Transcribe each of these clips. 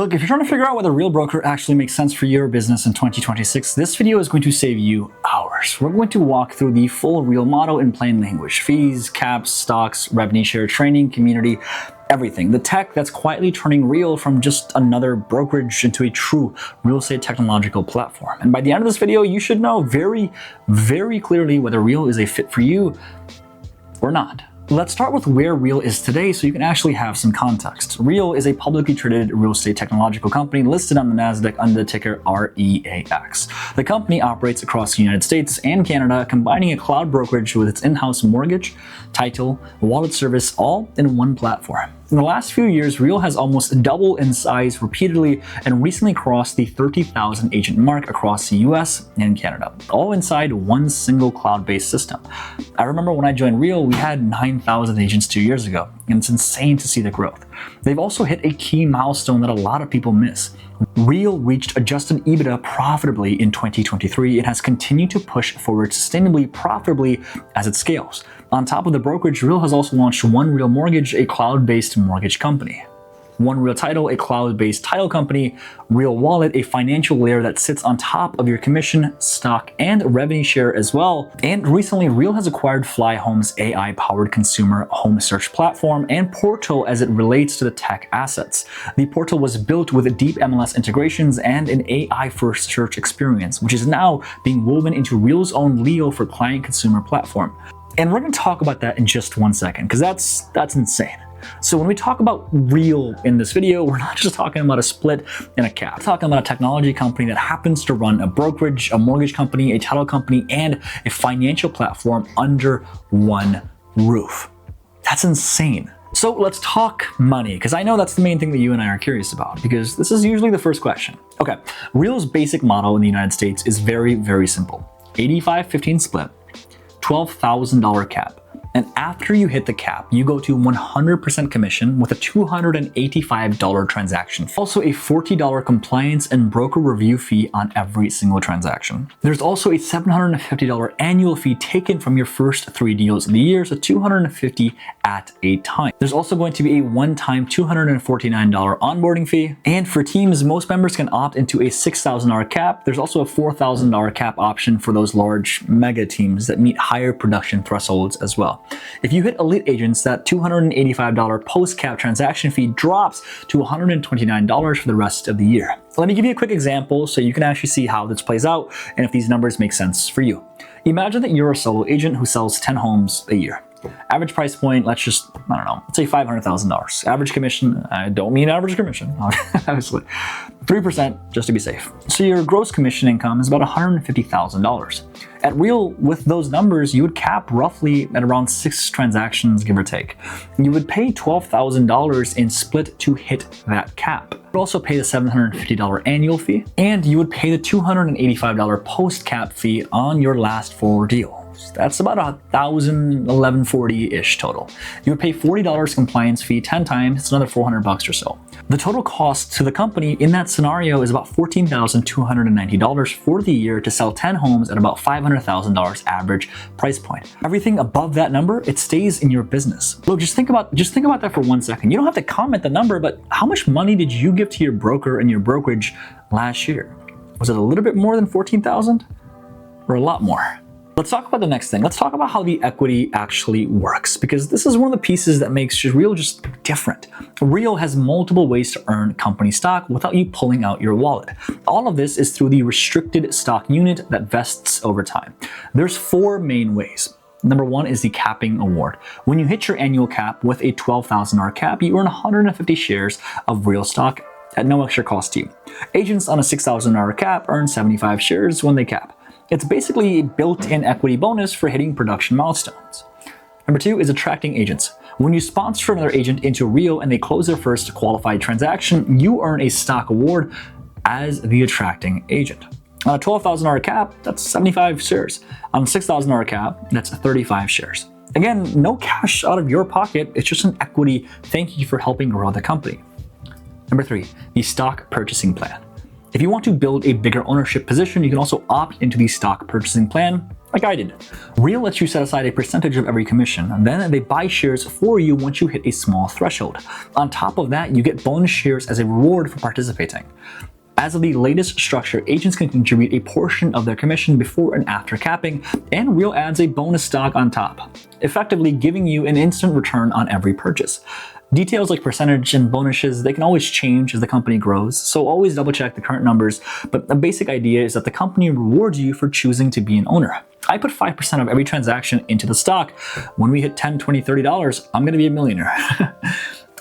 Look, if you're trying to figure out whether Real Broker actually makes sense for your business in 2026, this video is going to save you hours. We're going to walk through the full Real model in plain language: fees, caps, stocks, revenue share, training, community, everything. The tech that's quietly turning Real from just another brokerage into a true real estate technological platform. And by the end of this video, you should know very, very clearly whether Real is a fit for you or not. Let's start with where Real is today so you can actually have some context. Real is a publicly traded real estate technological company listed on the NASDAQ under the ticker REAX. The company operates across the United States and Canada, combining a cloud brokerage with its in-house mortgage, title, wallet service, all in one platform. In the last few years, Real has almost doubled in size repeatedly and recently crossed the 30,000 agent mark across the US and Canada, all inside one single cloud-based system. I remember when I joined Real, we had 9,000 agents 2 years ago, and it's insane to see the growth. They've also hit a key milestone that a lot of people miss. Real reached adjusted EBITDA profitably in 2023 and has continued to push forward sustainably profitably as it scales. On top of the brokerage, Real has also launched One Real Mortgage, a cloud-based mortgage company. One Real Title, a cloud-based title company. Real Wallet, a financial layer that sits on top of your commission, stock, and revenue share as well. And recently, Real has acquired Flyhome's AI-powered consumer home search platform and portal as it relates to the tech assets. The portal was built with deep MLS integrations and an AI-first search experience, which is now being woven into Real's own Leo for client consumer platform. And we're going to talk about that in just 1 second, because that's insane. So when we talk about Real in this video, we're not just talking about a split and a cap. We're talking about a technology company that happens to run a brokerage, a mortgage company, a title company, and a financial platform under one roof. That's insane. So let's talk money, because I know that's the main thing that you and I are curious about, because this is usually the first question. Okay, Real's basic model in the United States is very, very simple. 85-15 split, $12,000 cap. And after you hit the cap, you go to 100% commission with a $285 transaction. Also a $40 compliance and broker review fee on every single transaction. There's also a $750 annual fee taken from your first 3 deals of the year, so $250 at a time. There's also going to be a one-time $249 onboarding fee. And for teams, most members can opt into a $6,000 cap. There's also a $4,000 cap option for those large mega teams that meet higher production thresholds as well. If you hit elite agents, that $285 post-cap transaction fee drops to $129 for the rest of the year. Let me give you a quick example so you can actually see how this plays out and if these numbers make sense for you. Imagine that you're a solo agent who sells 10 homes a year. Average price point, let's say $500,000. Average commission, I don't mean average commission, obviously. 3% just to be safe. So your gross commission income is about $150,000. At Real, with those numbers, you would cap roughly at around 6 transactions, give or take. You would pay $12,000 in split to hit that cap. You would also pay the $750 annual fee, and you would pay the $285 post-cap fee on your last 4 deals. That's about $1,1140-ish total. You would pay $40 compliance fee 10 times, it's another $400 or so. The total cost to the company in that scenario is about $14,290 for the year to sell 10 homes at about $500,000 average price point. Everything above that number, it stays in your business. Look, just think about that for 1 second. You don't have to comment the number, but how much money did you give to your broker and your brokerage last year? Was it a little bit more than $14,000 or a lot more? Let's talk about the next thing. Let's talk about how the equity actually works, because this is one of the pieces that makes Real just different. Real has multiple ways to earn company stock without you pulling out your wallet. All of this is through the restricted stock unit that vests over time. There's 4 main ways. Number 1 is the capping award. When you hit your annual cap with a $12,000 cap, you earn 150 shares of Real stock at no extra cost to you. Agents on a $6,000 cap earn 75 shares when they cap. It's basically a built-in equity bonus for hitting production milestones. Number 2 is attracting agents. When you sponsor another agent into Real and they close their first qualified transaction, you earn a stock award as the attracting agent. On a $12,000 cap, that's 75 shares. On a $6,000 cap, that's 35 shares. Again, no cash out of your pocket, it's just an equity thank you for helping grow the company. Number 3, the stock purchasing plan. If you want to build a bigger ownership position, you can also opt into the stock purchasing plan like I did. Real lets you set aside a percentage of every commission, and then they buy shares for you once you hit a small threshold. On top of that, you get bonus shares as a reward for participating. As of the latest structure, agents can contribute a portion of their commission before and after capping, and Real adds a bonus stock on top, effectively giving you an instant return on every purchase. Details like percentage and bonuses, they can always change as the company grows, so always double check the current numbers, but the basic idea is that the company rewards you for choosing to be an owner. I put 5% of every transaction into the stock. When we hit $10, $20, $30, I'm gonna be a millionaire.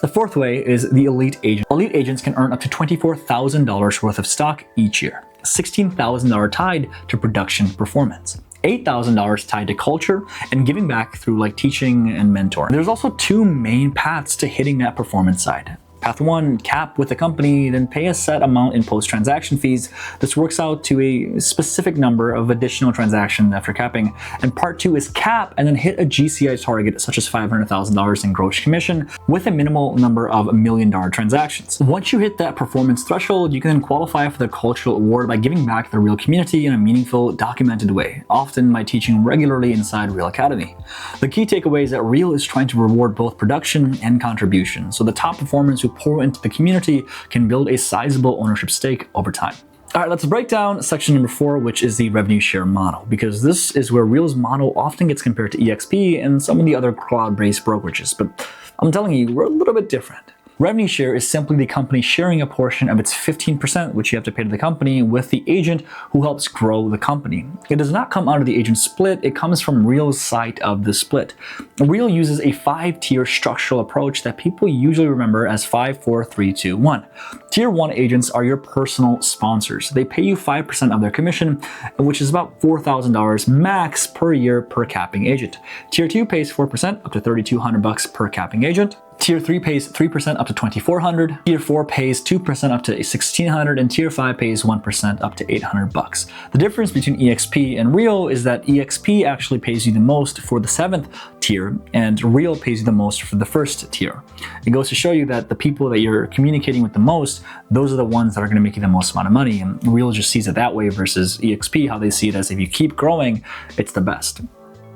The fourth way is the elite agent. Elite agents can earn up to $24,000 worth of stock each year, $16,000 tied to production performance, $8,000 tied to culture and giving back through like teaching and mentoring. There's also two main paths to hitting that performance side. Path 1, cap with the company, then pay a set amount in post-transaction fees. This works out to a specific number of additional transactions after capping. And part 2 is cap and then hit a GCI target such as $500,000 in gross commission with a minimal number of $1 million transactions. Once you hit that performance threshold, you can then qualify for the cultural award by giving back to the Real community in a meaningful, documented way, often by teaching regularly inside Real Academy. The key takeaway is that Real is trying to reward both production and contribution, so the top performers who pour into the community can build a sizable ownership stake over time. All right, let's break down section number 4, which is the revenue share model, because this is where Real's model often gets compared to EXP and some of the other cloud-based brokerages, but I'm telling you, we're a little bit different. Revenue share is simply the company sharing a portion of its 15%, which you have to pay to the company, with the agent who helps grow the company. It does not come out of the agent split, it comes from Real's side of the split. Real uses a 5-tier structural approach that people usually remember as 5, 4, 3, 2, 1. Tier 1 agents are your personal sponsors. They pay you 5% of their commission, which is about $4,000 max per year per capping agent. Tier 2 pays 4% up to $3,200 per capping agent. Tier 3 pays 3% up to $2,400. Tier 4 pays 2% up to $1,600, and Tier 5 pays 1% up to $800. The difference between EXP and Real is that EXP actually pays you the most for the 7th tier, and Real pays you the most for the 1st tier. It goes to show you that the people that you're communicating with the most, those are the ones that are going to make you the most amount of money, and Real just sees it that way versus EXP, how they see it as if you keep growing, it's the best.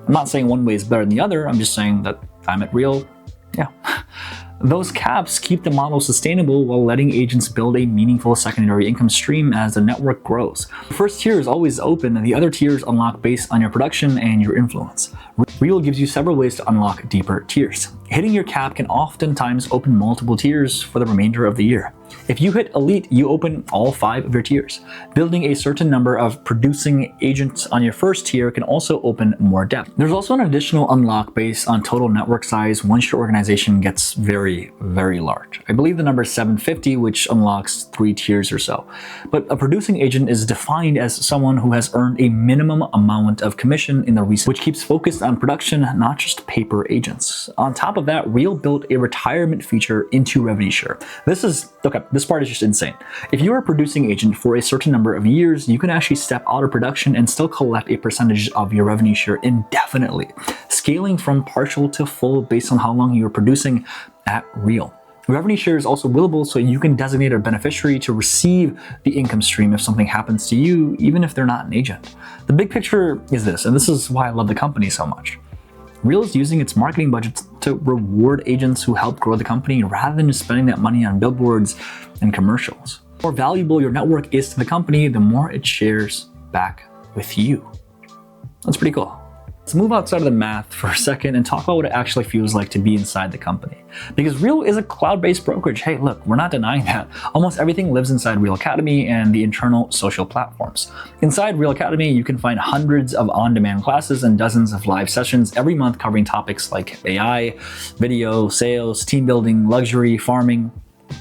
I'm not saying one way is better than the other, I'm just saying that I'm at Real. Yeah. Those caps keep the model sustainable while letting agents build a meaningful secondary income stream as the network grows. The first tier is always open and the other tiers unlock based on your production and your influence. Real gives you several ways to unlock deeper tiers. Hitting your cap can oftentimes open multiple tiers for the remainder of the year. If you hit Elite, you open all 5 of your tiers. Building a certain number of producing agents on your first tier can also open more depth. There's also an additional unlock based on total network size once your organization gets very, very large. I believe the number is 750, which unlocks 3 tiers or so. But a producing agent is defined as someone who has earned a minimum amount of commission in the recent, which keeps focused on production, not just paper agents. On top of that, Real built a retirement feature into revenue share. This part is just insane. If you are a producing agent for a certain number of years, you can actually step out of production and still collect a percentage of your revenue share indefinitely, scaling from partial to full based on how long you are producing at Real. Revenue share is also willable, so you can designate a beneficiary to receive the income stream if something happens to you, even if they're not an agent. The big picture is this, and this is why I love the company so much. Real is using its marketing budget to reward agents who help grow the company rather than just spending that money on billboards and commercials. The more valuable your network is to the company, the more it shares back with you. That's pretty cool. Let's move outside of the math for a second and talk about what it actually feels like to be inside the company. Because Real is a cloud-based brokerage. Hey, look, we're not denying that. Almost everything lives inside Real Academy and the internal social platforms. Inside Real Academy, you can find hundreds of on-demand classes and dozens of live sessions every month covering topics like AI, video, sales, team building, luxury, farming,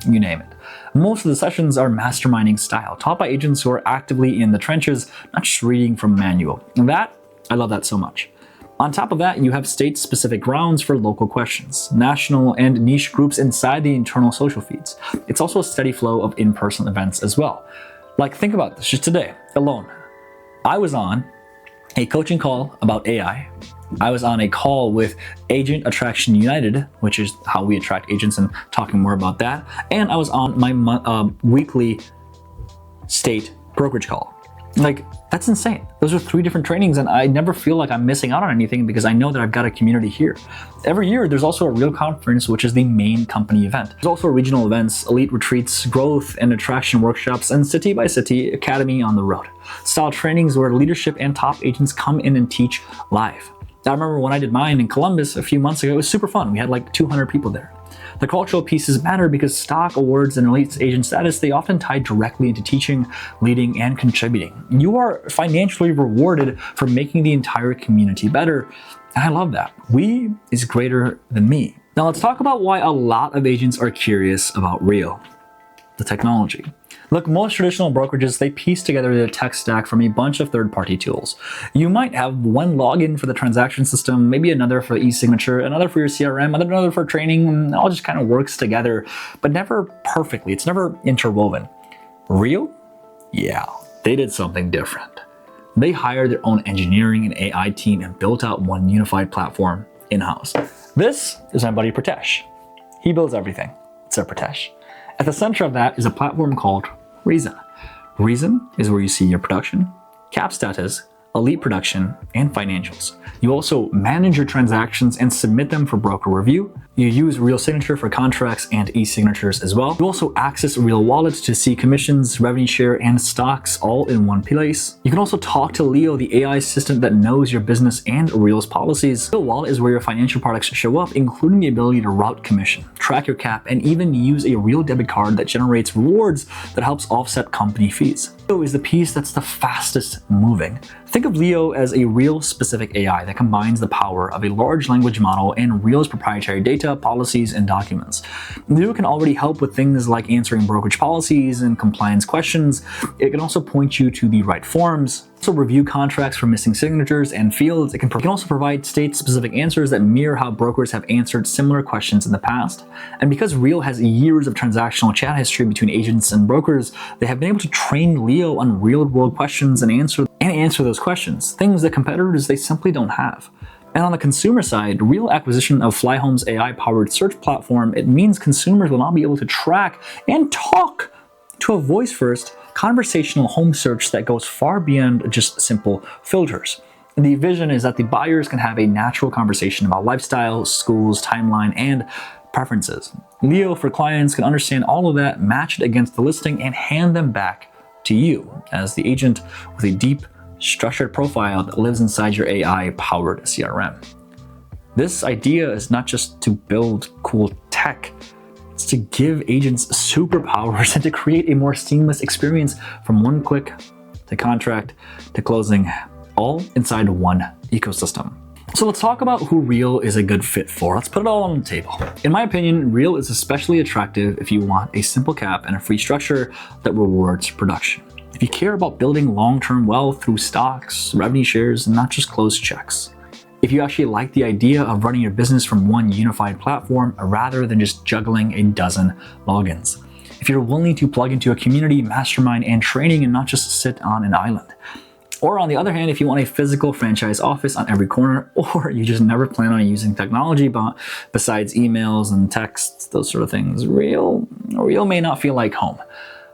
you name it. Most of the sessions are masterminding style, taught by agents who are actively in the trenches, not just reading from a manual. And I love that so much. On top of that, you have state-specific rounds for local questions, national and niche groups inside the internal social feeds. It's also a steady flow of in-person events as well. Like, think about this, just today alone. I was on a coaching call about AI. I was on a call with Agent Attraction United, which is how we attract agents, and talking more about that. And I was on my weekly state brokerage call. Like, that's insane. Those are 3 different trainings, and I never feel like I'm missing out on anything because I know that I've got a community here. Every year, there's also a Real conference, which is the main company event. There's also regional events, elite retreats, growth and attraction workshops, and city by city academy on the road. Style trainings where leadership and top agents come in and teach live. I remember when I did mine in Columbus a few months ago, it was super fun. We had like 200 people there. The cultural pieces matter because stock awards and elite agent status, they often tie directly into teaching, leading, and contributing. You are financially rewarded for making the entire community better. And I love that. We is greater than me. Now let's talk about why a lot of agents are curious about Real, the technology. Look, most traditional brokerages, they piece together their tech stack from a bunch of third-party tools. You might have one login for the transaction system, maybe another for e-signature, another for your CRM, another for training, and it all just kind of works together, but never perfectly. It's never interwoven. Real? Yeah, they did something different. They hired their own engineering and AI team and built out one unified platform in-house. This is my buddy Pritesh. He builds everything. It's a Pritesh. At the center of that is a platform called Reason. Reason is where you see your production, cap status, elite production, and financials. You also manage your transactions and submit them for broker review. You use Real Signature for contracts and e-signatures as well. You also access Real Wallet to see commissions, revenue share, and stocks all in one place. You can also talk to Leo, the AI assistant that knows your business and Real's policies. Real Wallet is where your financial products show up, including the ability to route commission, track your cap, and even use a Real debit card that generates rewards that helps offset company fees. Leo is the piece that's the fastest moving. Think of Leo as a Real specific AI that combines the power of a large language model and Real's proprietary data, policies, and documents. Leo can already help with things like answering brokerage policies and compliance questions. It can also point you to the right forms, also review contracts for missing signatures and fields. It can also provide state-specific answers that mirror how brokers have answered similar questions in the past. And because Real has years of transactional chat history between agents and brokers, they have been able to train Leo on real-world questions and answer those questions, things that competitors they simply don't have. And on the consumer side, Real acquisition of Flyhome's AI-powered search platform, it means consumers will now be able to track and talk to a voice-first conversational home search that goes far beyond just simple filters. The vision is that the buyers can have a natural conversation about lifestyle, schools, timeline, and preferences. Leo for clients can understand all of that, match it against the listing, and hand them back to you as the agent with a deep, structured profile that lives inside your AI-powered CRM. This idea is not just to build cool tech, it's to give agents superpowers and to create a more seamless experience from one click to contract to closing, all inside one ecosystem. So let's talk about who Real is a good fit for. Let's put it all on the table. In my opinion, Real is especially attractive if you want a simple cap and a free structure that rewards production. If you care about building long-term wealth through stocks, revenue shares, and not just closed checks. If you actually like the idea of running your business from one unified platform rather than just juggling a dozen logins. If you're willing to plug into a community, mastermind, and training and not just sit on an island. Or on the other hand, if you want a physical franchise office on every corner, or you just never plan on using technology besides emails and texts, those sort of things, Real may not feel like home.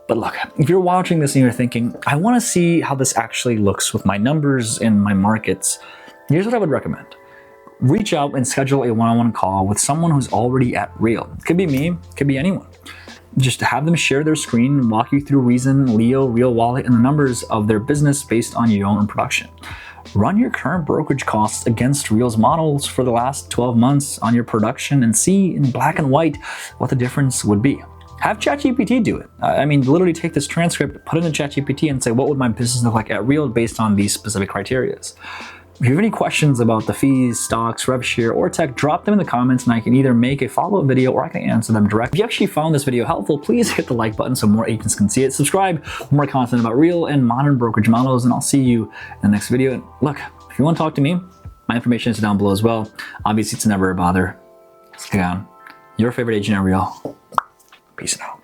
But look, if you're watching this and you're thinking, I want to see how this actually looks with my numbers and my markets, here's what I would recommend. Reach out and schedule a one-on-one call with someone who's already at Real. It could be me, it could be anyone. Just have them share their screen and walk you through Reason, Leo, Real Wallet, and the numbers of their business based on your own production. Run your current brokerage costs against Real's models for the last 12 months on your production and see in black and white what the difference would be. Have ChatGPT do it. I mean, literally take this transcript, put it in ChatGPT and say, what would my business look like at Real based on these specific criteria? If you have any questions about the fees, stocks, rev share, or tech, drop them in the comments and I can either make a follow-up video or I can answer them directly. If you actually found this video helpful, please hit the like button so more agents can see it. Subscribe for more content about Real and modern brokerage models, and I'll see you in the next video. And look, if you want to talk to me, my information is down below as well. Obviously, it's never a bother. Stick on. Your favorite agent at Real. Peace out.